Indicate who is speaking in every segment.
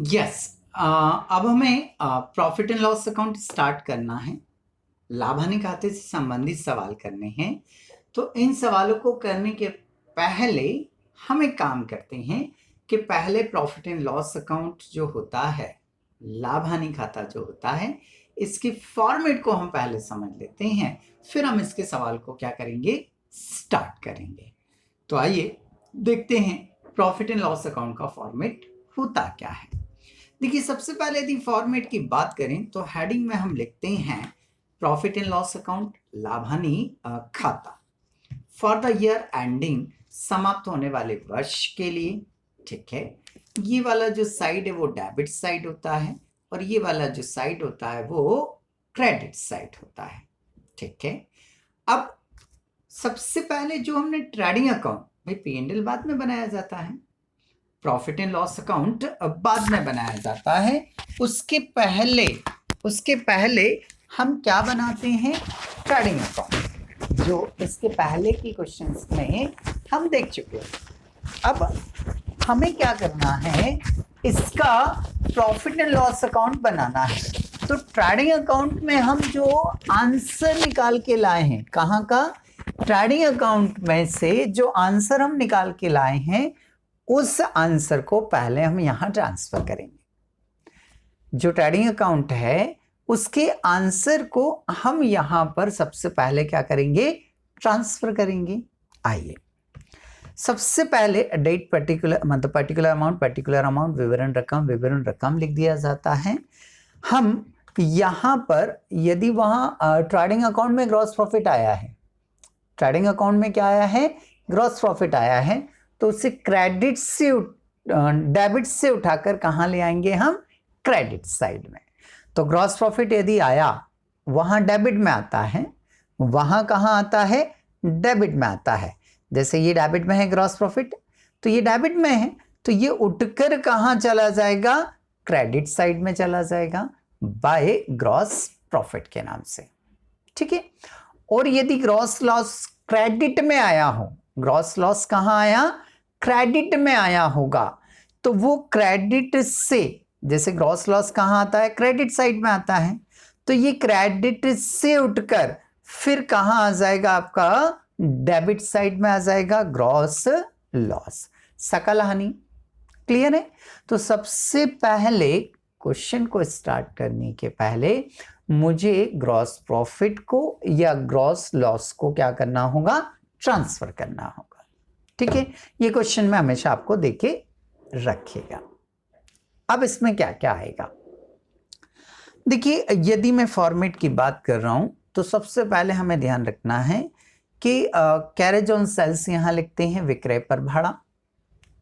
Speaker 1: Yes. अब हमें profit and loss account start करना है। लाभ हानि खाते से संबंधित सवाल करने हैं। तो इन सवालों को करने के पहले हम एक काम करते हैं कि पहले प्रॉफिट एंड लॉस अकाउंट जो होता है, लाभ हानि खाता जो होता है, इसकी फॉर्मेट को हम पहले समझ लेते हैं, फिर हम इसके सवाल को क्या करेंगे, स्टार्ट करेंगे। तो आइए देखते हैं प्रॉफिट एंड लॉस अकाउंट का फॉर्मेट होता क्या है। देखिए, सबसे पहले यदि फॉर्मेट की बात करें तो हेडिंग में हम लिखते हैं प्रॉफिट एंड लॉस अकाउंट, लाभ हानि खाता फॉर द ईयर एंडिंग, समाप्त होने वाले वर्ष के लिए। ठीक है, ये वाला जो साइड है वो डेबिट साइड होता है और ये वाला जो साइड होता है वो क्रेडिट साइड होता है। ठीक है, अब सबसे पहले जो हमने ट्रेडिंग अकाउंट, भाई P&L बाद में बनाया जाता है, प्रॉफिट एंड लॉस अकाउंट बाद में बनाया जाता है। उसके पहले हम क्या बनाते हैं, ट्रेडिंग अकाउंट, जो इसके पहले की क्वेश्चंस में हम देख चुके हैं। अब हमें क्या करना है, इसका प्रॉफिट एंड लॉस अकाउंट बनाना है। तो ट्रेडिंग अकाउंट में हम जो आंसर निकाल के लाए हैं, कहाँ का, ट्रेडिंग अकाउंट में से जो आंसर हम निकाल के लाए हैं, उस आंसर को पहले हम यहां ट्रांसफर करेंगे। जो ट्रेडिंग अकाउंट है उसके आंसर को हम यहां पर सबसे पहले क्या करेंगे, ट्रांसफर करेंगे। आइए, सबसे पहले डेट पर्टिकुलर, मतलब पर्टिकुलर अमाउंट, विवरण रकम लिख दिया जाता है। हम यहां पर यदि वहां ट्रेडिंग अकाउंट में ग्रॉस प्रॉफिट आया है, ट्रेडिंग अकाउंट में क्या आया है, ग्रॉस प्रॉफिट आया है, तो उसे क्रेडिट से डेबिट से उठाकर कहां ले आएंगे हम, क्रेडिट साइड में। तो ग्रॉस प्रॉफिट यदि आया वहां डेबिट में आता है, वहां कहां आता है, डेबिट में आता है। जैसे ये डेबिट में है ग्रॉस प्रॉफिट, तो ये डेबिट में है, तो ये उठकर कहां चला जाएगा, क्रेडिट साइड में चला जाएगा बाय ग्रॉस प्रॉफिट के नाम से। ठीक है, और यदि ग्रॉस लॉस क्रेडिट में आया हो, ग्रॉस लॉस कहां आया, क्रेडिट में आया होगा, तो वो क्रेडिट से, जैसे ग्रॉस लॉस कहां आता है, क्रेडिट साइड में आता है, तो ये क्रेडिट से उठकर फिर कहां आ जाएगा, आपका डेबिट साइड में आ जाएगा, ग्रॉस लॉस, सकल हानि। क्लियर है। तो सबसे पहले क्वेश्चन को स्टार्ट करने के पहले मुझे ग्रॉस प्रॉफिट को या ग्रॉस लॉस को क्या करना होगा, ट्रांसफर करना होगा। ठीक है, ये क्वेश्चन में हमेशा आपको देके रखिएगा। अब इसमें क्या क्या आएगा, देखिए, यदि मैं फॉर्मेट की बात कर रहा हूं तो सबसे पहले हमें ध्यान रखना है कि कैरेज ऑन सेल्स यहां लिखते हैं, विक्रय पर भाड़ा,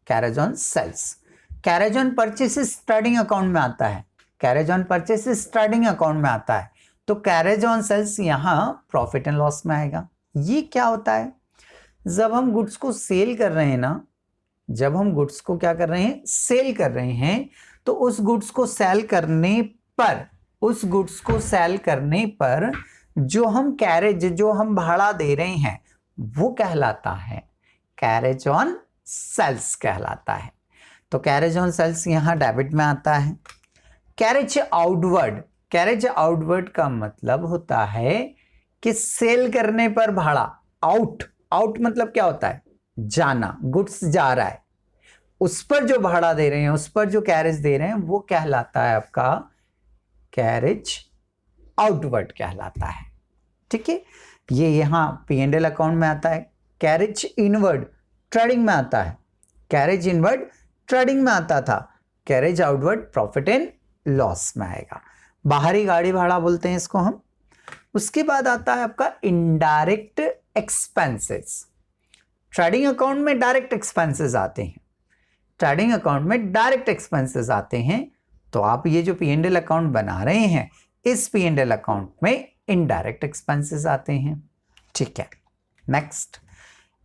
Speaker 1: carriage on sales, carriage on purchases trading account में आता है, carriage on purchases trading account में आता है, तो कैरेज ऑन सेल्स यहां प्रॉफिट एंड लॉस में आएगा। ये क्या होता है, जब हम गुड्स को सेल कर रहे हैं ना, जब हम गुड्स को क्या कर रहे हैं, सेल कर रहे हैं, तो उस गुड्स को सेल करने पर जो हम कैरेज, जो हम भाड़ा दे रहे हैं, वो कहलाता है कैरेज ऑन सेल्स कहलाता है। तो कैरेज ऑन सेल्स यहां डेबिट में आता है। कैरेज आउटवर्ड का मतलब होता है कि सेल करने पर भाड़ा, आउट मतलब क्या होता है, जाना, गुड्स जा रहा है, उस पर जो भाड़ा दे रहे हैं, उस पर जो कैरेज दे रहे हैं, वो कहलाता है आपका कैरेज आउटवर्ड कहलाता है। ठीक है, ये यहां P&L अकाउंट में आता है। कैरेज इनवर्ड ट्रेडिंग में आता है, कैरेज इनवर्ड ट्रेडिंग में आता था, carriage outward profit and loss में आएगा, बाहरी गाड़ी भाड़ा बोलते हैं इसको हम। उसके बाद आता है आपका इनडायरेक्ट एक्सपेंसेस। ट्रेडिंग अकाउंट में डायरेक्ट एक्सपेंसेस आते हैं, ट्रेडिंग अकाउंट में डायरेक्ट एक्सपेंसेस आते हैं, तो आप ये जो P&L अकाउंट बना रहे हैं, इस P&L अकाउंट में इनडायरेक्ट एक्सपेंसेस आते हैं। ठीक है, next,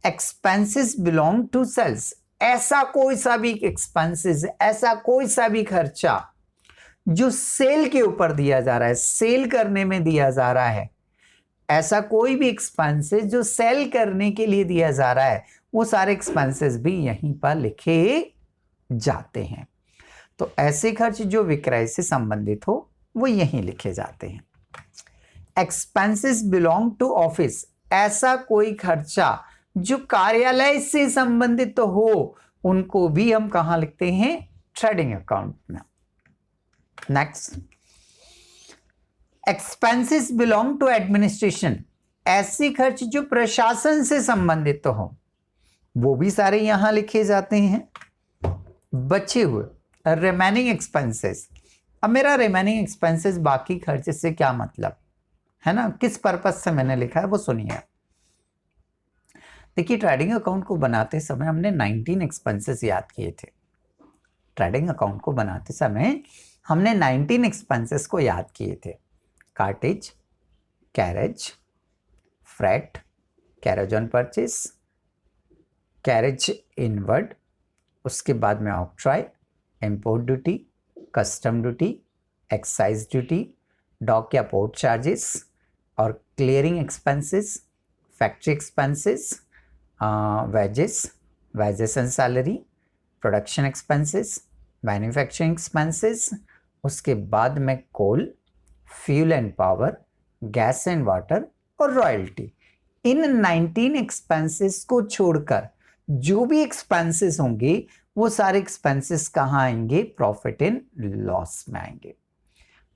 Speaker 1: expenses belong to sales, ऐसा कोई सा भी एक्सपेंसेस, ऐसा कोई सा भी खर्चा जो सेल के ऊपर दिया जा रहा है, सेल करने में दिया जा रहा है, ऐसा कोई भी एक्सपेंसेस जो सेल करने के लिए दिया जा रहा है, वो सारे एक्सपेंसेस भी यहीं पर लिखे जाते हैं। तो ऐसे खर्च जो विक्रय से संबंधित हो वो यहीं लिखे जाते हैं। एक्सपेंसेस बिलोंग टू ऑफिस, ऐसा कोई खर्चा जो कार्यालय से संबंधित तो हो उनको भी हम कहां लिखते हैं? ट्रेडिंग अकाउंट में। Next, expenses belong to administration, ऐसे खर्च जो प्रशासन से संबंधित तो हो वो भी सारे यहां लिखे जाते हैं। बचे हुए रिमेनिंग एक्सपेंसेस, अब मेरा रिमेनिंग एक्सपेंसेस बाकी खर्च से क्या मतलब है ना, किस पर्पस से मैंने लिखा है वो सुनिए। देखिए, ट्रेडिंग अकाउंट को बनाते समय हमने 19 एक्सपेंसेस याद किए थे। ट्रेडिंग अकाउंट को बनाते समय हमने 19 एक्सपेंसेस को याद किए थे। Cartage, carriage, freight, carriage on purchase, carriage inward, उसके बाद में octroi, import duty, custom duty, excise duty, dock या पोर्ट चार्जेस और clearing expenses, factory expenses, wages and salary, production expenses, manufacturing expenses, उसके बाद में coal, fuel and power, gas and water और royalty. इन 19 एक्सपेंसेस को छोड़कर जो भी एक्सपेंसेस होंगे वो सारे एक्सपेंसेस कहाँ आएंगे? प्रॉफिट एंड लॉस में आएंगे।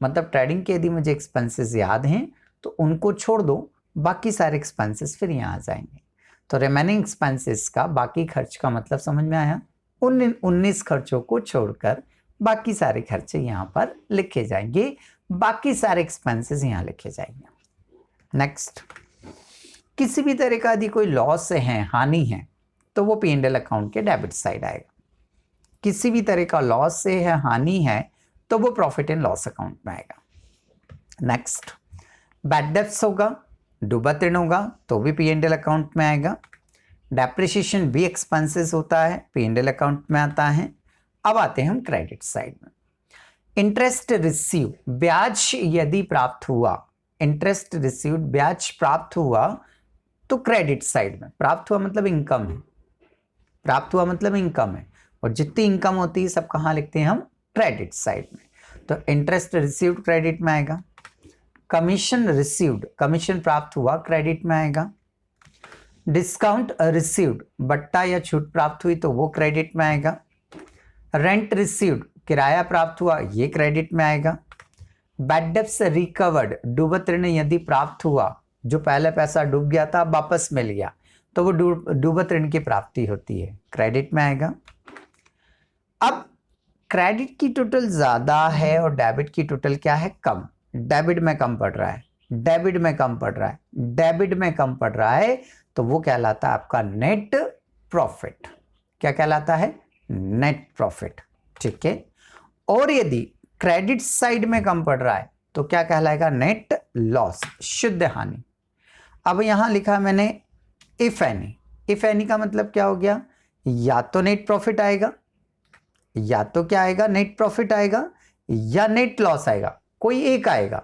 Speaker 1: मतलब ट्रेडिंग के यदि मुझे एक्सपेंसेस याद हैं तो उनको छोड़ दो, बाकी सारे एक्सपेंसेस फिर यहाँ आ जाएंगे। तो रिमेनिंग एक्सपेंसेस का बाकी खर्च का मतलब समझ में आया? 19 खर्चों को छोड़कर बाकी सारे खर्चे यहाँ पर लिखे जाएंगे, बाकी सारे एक्सपेंसेस यहाँ लिखे जाएंगे। नेक्स्ट, किसी भी तरह का यदि कोई लॉस है, हानि है, तो वो P&L अकाउंट के डेबिट साइड आएगा। किसी भी तरह का लॉस से है, हानि है, तो वो प्रॉफिट एंड लॉस अकाउंट में आएगा। नेक्स्ट, बैड डेब्ट्स होगा, डूबा ऋण होगा, तो भी P&L अकाउंट में आएगा। डेप्रिसिएशन भी एक्सपेंसेस होता है, P&L अकाउंट में आता है। अब आते हैं हम क्रेडिट साइड में। इंटरेस्ट रिसीव, ब्याज यदि प्राप्त हुआ, इंटरेस्ट रिसीव ब्याज प्राप्त हुआ तो क्रेडिट साइड में। प्राप्त हुआ मतलब इनकम है, प्राप्त हुआ मतलब इनकम है, और जितनी इनकम होती है सब कहाँ लिखते हैं हम? क्रेडिट साइड में। तो इंटरेस्ट रिसीव्ड क्रेडिट में आएगा। कमीशन रिसीव्ड, कमीशन प्राप्त हुआ, क्रेडिट में आएगा। डिस्काउंट रिसीव्ड, बट्टा या छूट प्राप्त हुई तो वो क्रेडिट में आएगा। रेंट रिसीव्ड, किराया प्राप्त हुआ, ये क्रेडिट में आएगा। बैड डेब्ट्स रिकवर्ड, डूबत ऋण यदि प्राप्त हुआ, जो पहले पैसा डूब गया था वापस मिल गया, तो वो डूबत ऋण की प्राप्ति होती है, क्रेडिट में आएगा। अब क्रेडिट की टोटल ज्यादा है और डेबिट की टोटल क्या है? कम। डेबिट में कम पड़ रहा है, डेबिट में कम पड़ रहा है, डेबिट में कम पड़ रहा है, तो वो कहलाता है आपका नेट प्रॉफिट। क्या कहलाता है? Net profit. ठीक है। और यदि क्रेडिट साइड में कम पड़ रहा है तो क्या कहलाएगा? नेट लॉस, शुद्ध हानि। अब यहां लिखा मैंने इफ एनी। इफ एनी का मतलब क्या हो गया? या तो नेट प्रॉफिट आएगा, या तो क्या आएगा? नेट प्रॉफिट आएगा, या नेट लॉस आएगा, कोई एक आएगा।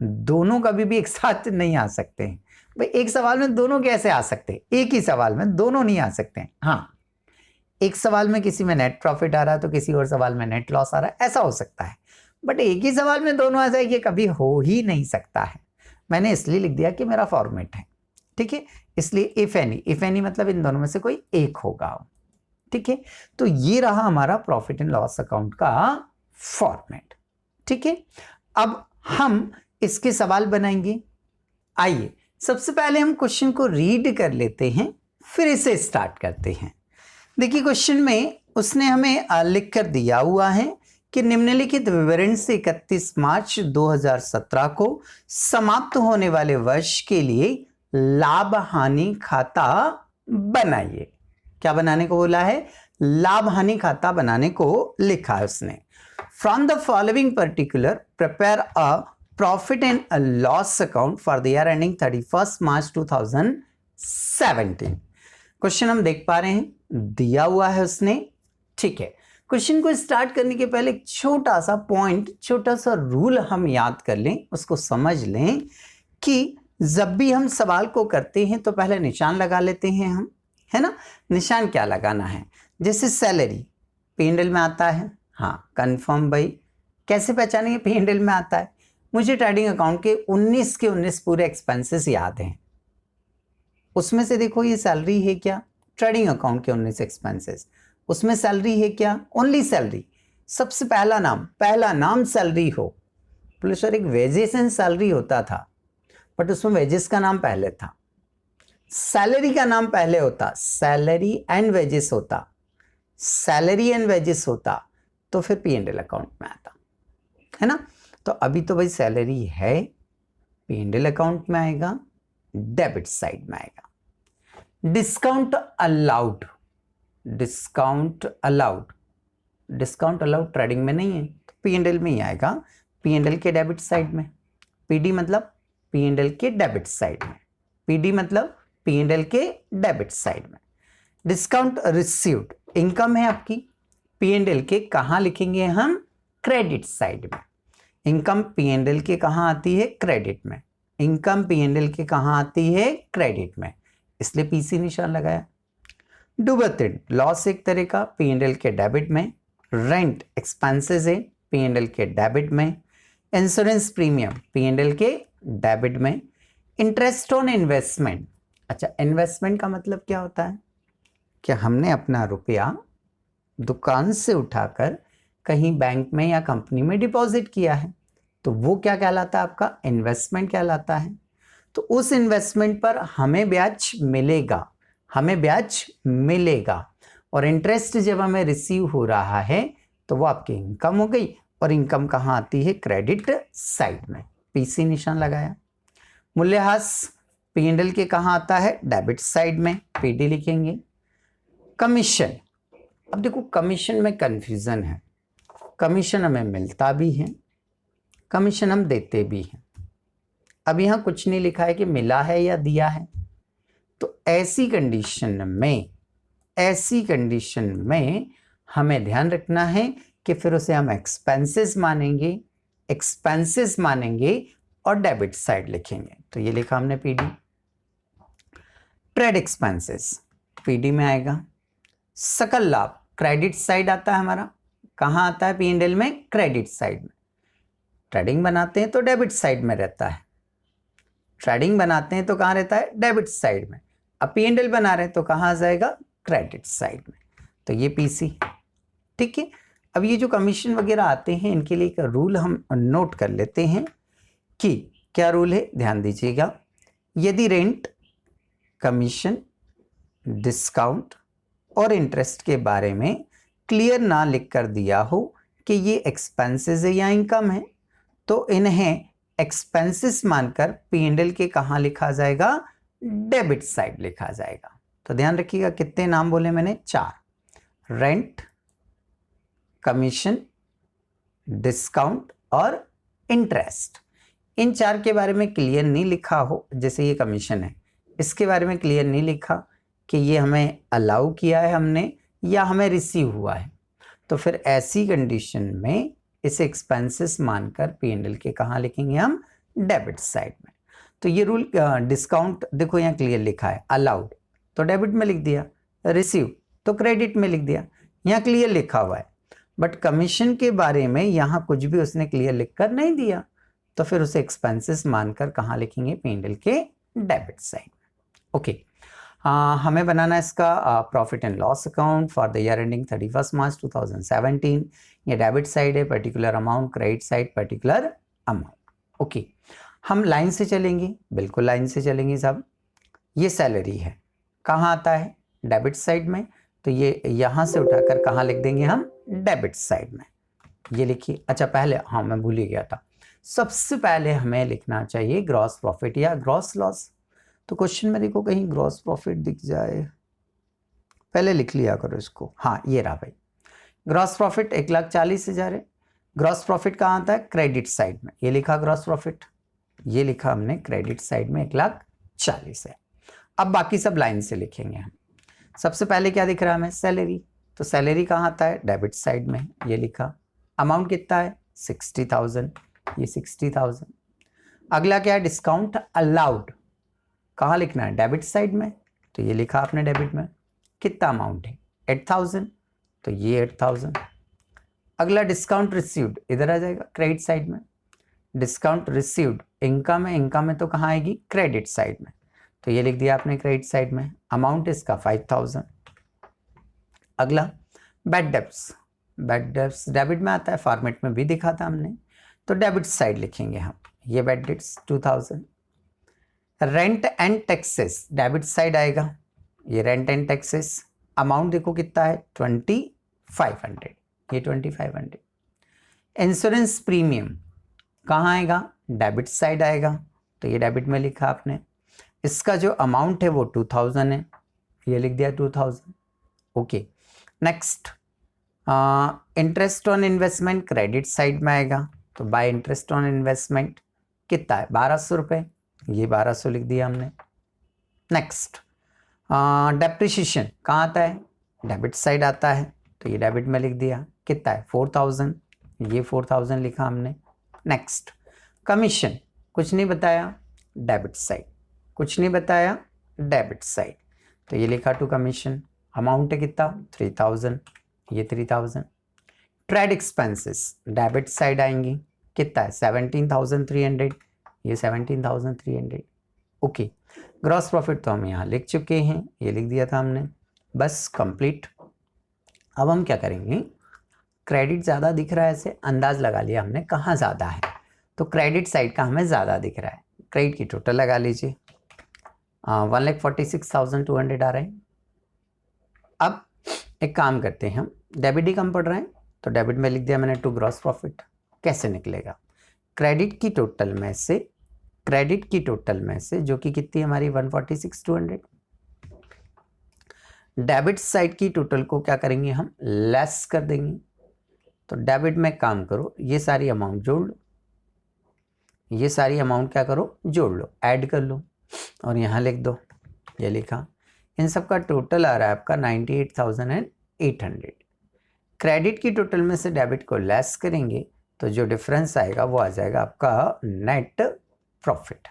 Speaker 1: दोनों कभी भी एक साथ नहीं आ सकते हैं भाई। एक सवाल में दोनों कैसे आ सकते हैं? एक ही सवाल में दोनों नहीं आ सकते हैं। हाँ, एक सवाल में किसी में नेट प्रॉफिट आ रहा है तो किसी और सवाल में नेट लॉस आ रहा है, ऐसा हो सकता है, बट एक ही सवाल में दोनों आ जाए ये कभी हो ही नहीं सकता है। मैंने इसलिए लिख दिया कि मेरा फॉर्मेट है, ठीक है। इसलिए इफ एनी, इफ एनी मतलब इन दोनों में से कोई एक होगा, ठीक है। तो ये रहा हमारा प्रॉफिट एंड लॉस अकाउंट का फॉर्मेट, ठीक है। अब हम इसके सवाल बनाएंगे। आइए सबसे पहले हम क्वेश्चन को रीड कर लेते हैं, फिर इसे स्टार्ट करते हैं। देखिए क्वेश्चन में उसने हमें लिख कर दिया हुआ है कि निम्नलिखित विवरण से 31 मार्च 2017 को समाप्त होने वाले वर्ष के लिए लाभ हानि खाता बनाइए। क्या बनाने को बोला है? लाभ हानि खाता बनाने को लिखा है उसने। From the following particular prepare a profit and loss account for the year ending 31 March 2017। Question हम देख पा रहे हैं, दिया हुआ है उसने, ठीक है। क्वेश्चन को स्टार्ट करने के पहले एक छोटा सा पॉइंट, छोटा सा रूल हम याद कर लें, उसको समझ लें कि जब भी हम सवाल को करते हैं तो पहले निशान लगा लेते हैं हम, है ना। निशान क्या लगाना है? जैसे सैलरी P&L में आता है, हाँ, कंफर्म भाई। कैसे पहचानेंगे? P&L में आता है। मुझे ट्रेडिंग अकाउंट के 19 के 19 पूरे एक्सपेंसेस याद हैं। उसमें से देखो ये सैलरी है क्या? ट्रेडिंग अकाउंट के 19 एक्सपेंसेस। उसमें सैलरी है क्या? Only salary. सबसे पहला नाम सैलरी हो। बोले सर एक वेजेस एंड सैलरी होता था, बट उसमें वेजेस का नाम पहले था, सैलरी का नाम पहले होता, सैलरी एंड वेजेस होता, सैलरी एंड वेजेस होता, तो फिर P&L अकाउंट में आता है ना। तो अभी तो भाई सैलरी है, P&L अकाउंट में आएगा, डेबिट साइड में आएगा। Discount allowed, discount allowed, discount allowed trading में नहीं है तो P&L में ही आएगा, P&L के डेबिट साइड में। PD मतलब P&L के डेबिट साइड में, PD मतलब P&L के डेबिट साइड में। डिस्काउंट रिसीव्ड इनकम है आपकी, P&L के कहाँ लिखेंगे हम? क्रेडिट साइड में। इनकम P&L के कहाँ आती है? क्रेडिट में। इनकम P&L के कहाँ आती है? क्रेडिट में, इसलिए PC निशान लगाया। डुबेटेड लॉस एक तरह का, P&L के डेबिट में। रेंट एक्सपेंसेस है, P&L के डेबिट में। इंश्योरेंस प्रीमियम P&L के डेबिट में। इंटरेस्ट ऑन इन्वेस्टमेंट, अच्छा इन्वेस्टमेंट का मतलब क्या होता है? कि हमने अपना रुपया दुकान से उठाकर कहीं बैंक में या कंपनी में डिपॉजिट किया है, तो वो क्या कहलाता है? आपका इन्वेस्टमेंट कहलाता है। तो उस इन्वेस्टमेंट पर हमें ब्याज मिलेगा, हमें ब्याज मिलेगा, और इंटरेस्ट जब हमें रिसीव हो रहा है तो वो आपकी इनकम हो गई, और इनकम कहाँ आती है? क्रेडिट साइड में, PC निशान लगाया। मूल्यह्रास P&L के कहाँ आता है? डेबिट साइड में, PD लिखेंगे। कमीशन, अब देखो कमीशन में कंफ्यूजन है, कमीशन हमें मिलता भी है, कमीशन हम देते भी हैं। अब यहाँ कुछ नहीं लिखा है कि मिला है या दिया है, तो ऐसी कंडीशन में हमें ध्यान रखना है कि फिर उसे हम एक्सपेंसेस मानेंगे और डेबिट साइड लिखेंगे। तो ये लिखा हमने PD। ट्रेड एक्सपेंसेस PD में आएगा। सकल लाभ क्रेडिट साइड आता है हमारा, कहाँ आता है? P&L में, क्रेडिट साइड में। ट्रेडिंग बनाते हैं तो डेबिट साइड में रहता है, ट्रेडिंग बनाते हैं तो कहाँ रहता है? डेबिट साइड में। अब P&L बना रहे हैं तो कहाँ आ जाएगा? क्रेडिट साइड में। तो ये PC, ठीक है। अब ये जो कमीशन वगैरह आते हैं इनके लिए एक रूल हम नोट कर लेते हैं कि क्या रूल है, ध्यान दीजिएगा। यदि रेंट, कमीशन, डिस्काउंट और इंटरेस्ट के बारे में क्लियर ना लिख कर दिया हो कि ये एक्सपेंसेस है या इनकम है, तो इन्हें एक्सपेंसेस मानकर P&L के कहाँ लिखा जाएगा? डेबिट साइड लिखा जाएगा। तो ध्यान रखिएगा, कितने नाम बोले मैंने? 4। रेंट, कमीशन, डिस्काउंट और इंटरेस्ट। इन 4 के बारे में क्लियर नहीं लिखा हो, जैसे ये कमीशन है, इसके बारे में क्लियर नहीं लिखा कि ये हमें अलाउ किया है हमने या हमें रिसीव हुआ है, तो फिर ऐसी कंडीशन में इसे एक्सपेंसेस मानकर P&L के कहाँ लिखेंगे हम? डेबिट साइड में। तो ये रूल, डिस्काउंट देखो यहाँ क्लियर लिखा है, अलाउड तो डेबिट में लिख दिया, रिसीव तो क्रेडिट में लिख दिया, यहाँ क्लियर लिखा हुआ है। बट कमीशन के बारे में यहाँ कुछ भी उसने क्लियर लिख कर नहीं दिया, तो फिर उसे एक्सपेंसेस मानकर कहाँ लिखेंगे? P&L के डेबिट साइड में। ओके, हमें बनाना है इसका profit and loss account for the year ending 31 मार्च 2017। ये डेबिट साइड है, particular amount, credit side particular amount. Okay, हम लाइन से चलेंगे, बिल्कुल लाइन से चलेंगे साहब। ये सैलरी है, कहाँ आता है? डेबिट साइड में, तो ये यहाँ से उठाकर कहाँ लिख देंगे हम? डेबिट साइड में। ये लिखिए। अच्छा पहले, हाँ मैं भूल ही गया था, सबसे पहले हमें लिखना चाहिए ग्रॉस प्रॉफिट या ग्रॉस लॉस। तो क्वेश्चन में देखो कहीं ग्रॉस प्रॉफिट दिख जाए, पहले लिख लिया करो इसको। हाँ ये रहा भाई, ग्रॉस प्रॉफिट 1,40,000 है। ग्रॉस प्रॉफिट कहाँ आता है? क्रेडिट साइड में। ये लिखा ग्रॉस प्रॉफिट, ये लिखा हमने क्रेडिट साइड में 1,40,000 है। अब बाकी सब लाइन से लिखेंगे हम। सबसे पहले क्या दिख रहा है हमें? सैलरी। तो सैलरी कहाँ आता है? डेबिट साइड में। ये लिखा। अमाउंट कितना है? 60,000, ये 60,000। अगला क्या है? डिस्काउंट अलाउड, कहाँ लिखना है? डेबिट साइड में। तो ये लिखा आपने डेबिट में। कितना अमाउंट है? 8,000, तो ये 8,000। अगला डिस्काउंट रिसीव्ड इधर आ जाएगा क्रेडिट साइड में, डिस्काउंट रिसीव्ड इनकम है, इनकम है तो कहाँ आएगी, क्रेडिट साइड में, तो ये लिख दिया आपने क्रेडिट साइड में, अमाउंट इसका 5000। अगला bad debts, bad debts debit में आता है, फॉर्मेट में भी दिखा था हमने, तो डेबिट साइड लिखेंगे हम, ये bad debts 2000। Rent and taxes debit side आएगा, ये रेंट एंड टैक्सेस, अमाउंट देखो कितना है 2500, ये 2500। इंश्योरेंस प्रीमियम कहाँ आएगा, डेबिट साइड आएगा, तो ये डेबिट में लिखा आपने, इसका जो अमाउंट है वो 2000 है, ये लिख दिया 2000। Okay, next interest on investment credit side में आएगा, तो बाय इंटरेस्ट ऑन इन्वेस्टमेंट कितना है 1200 रुपये, ये 1200 लिख दिया हमने। नेक्स्ट डेप्रिसिएशन कहाँ आता है, डेबिट साइड आता है, तो ये डेबिट में लिख दिया, कितना है 4000, ये 4000 लिखा हमने। नेक्स्ट कमीशन कुछ नहीं बताया, डेबिट साइड, कुछ नहीं बताया, डेबिट साइड, तो ये लिखा टू कमीशन, अमाउंट है कितना 3000, ये 3000। ट्रेड एक्सपेंसेस डेबिट साइड आएंगी, कितना है 17300, ये 17300। ओके, ग्रॉस प्रॉफिट तो हम यहाँ लिख चुके हैं, ये लिख दिया था हमने, बस कंप्लीट। अब हम क्या करेंगे, क्रेडिट ज़्यादा दिख रहा है, ऐसे अंदाज लगा लिया हमने कहाँ ज़्यादा है, तो क्रेडिट साइड का हमें ज़्यादा दिख रहा है, क्रेडिट की टोटल लगा लीजिए, 1,46,200 आ रहे हैं। अब एक काम करते हैं, हम डेबिट ही कम पड़ रहे हैं, तो डेबिट में लिख दिया मैंने टू ग्रॉस प्रॉफिट। कैसे निकलेगा, क्रेडिट की टोटल में से, क्रेडिट की टोटल में से जो कि कितनी हमारी 146,200, डेबिट साइड की टोटल को क्या करेंगे हम, लेस कर देंगे, तो डेबिट में काम करो, ये सारी अमाउंट जोड़ लो, ये सारी अमाउंट क्या करो, जोड़ लो, ऐड कर लो, और यहाँ लिख दो, ये लिखा, इन सब का टोटल आ रहा है आपका 98,800। क्रेडिट की टोटल में से डेबिट को लेस करेंगे तो जो डिफरेंस आएगा वो आ जाएगा आपका नेट प्रॉफिट,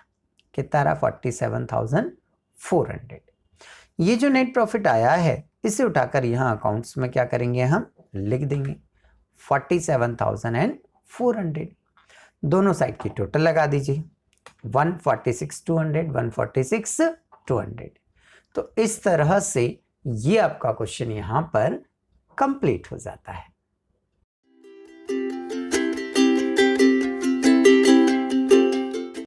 Speaker 1: कितना रहा 47,400। ये जो नेट प्रॉफिट आया है इसे उठाकर यहाँ अकाउंट्स में क्या करेंगे, हम लिख देंगे 47,400। दोनों साइड की टोटल लगा दीजिए, 146,200, 146,200। तो इस तरह से ये आपका क्वेश्चन यहाँ पर कंप्लीट हो जाता है।